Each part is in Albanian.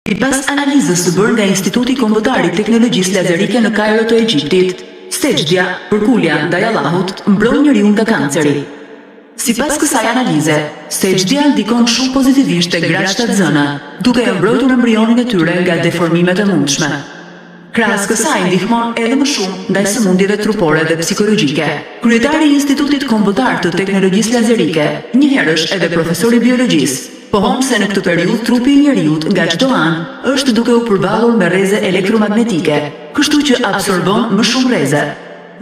Sipas analizës së bërë nga Instituti Kombëtar i Teknologjisë Lazerike në Kairo të Egjiptit, sejdja, përkulja ndaj Allahut, mbron njeriu nga kanceri. Sipas kësaj analize, sejdja ndikon shumë pozitivisht tek gratë të zëna, duke e mbrojtur embrionin e tyre nga deformimet e mundshme. Krahas kësaj ndihmon edhe më shumë ndaj sëmundjeve trupore dhe psikologjike. Kryetari i Institutit Kombëtar të Teknologjisë Lazerike, njëherësh edhe profesor i biologjisë, pohon se në këtë periudhë trupi i njeriut nga çdo anë është duke u përballur me rreze elektromagnetike, kështu që absorbon më shumë rreze.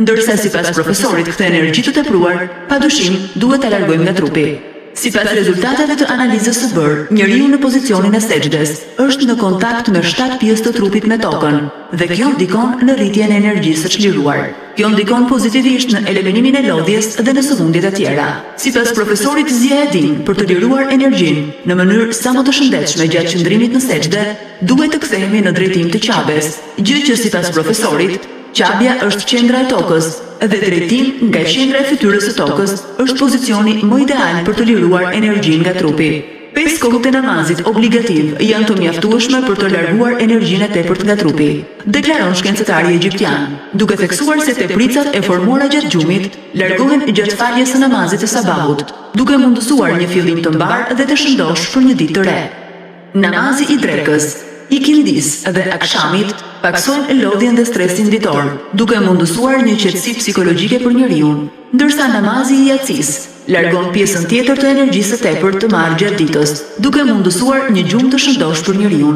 Ndërsa sipas profesorit këtë energji të tepruar, padyshim duhet ta largojmë nga trupi. Sipas rezultateve të analizës së bërë, njeriu në pozicionin e sejdës është në kontakt me 7 pjesë të trupit me tokën, dhe kjo ndikon në rritjen e energjisë së çliruar. Kjo ndikon pozitivisht në eliminimin e lodhjes dhe në sëmundjet e tjera. Sipas profesorit Ziaedin, për të liruar energjinë në mënyrë sa më të shëndetshme gjatë qëndrimit në sejdë, duhet të kthehemi në drejtim të qabes, gjë që sipas profesorit, qabja është qendra e tokës, dhe drejtim nga qendra e fytyrës së tokës është pozicioni më ideal për të liruar energjinë nga trupi. 5 kohët e namazit obligativ janë të mjaftueshme për të larguar energjinë e tepërt nga trupi, deklaron shkencëtari egjiptian, duke theksuar se tepricat e formuara gjatë gjumit largohen gjatë faljes së namazit të sabahut, duke mundësuar një fillim të mbar dhe të shëndosh për një ditë të re. Namazi i drekës, i kindis dhe akshamit paksojnë lodhjen dhe stresin ditor, duke mundësuar një qetësi psikologjike për njeriu, ndërsa namazi i yatsis largon pjesën tjetër të energjisë së tepërt të marrë gjatë ditës, duke mundësuar një gjumë të shëndosh për njeriu.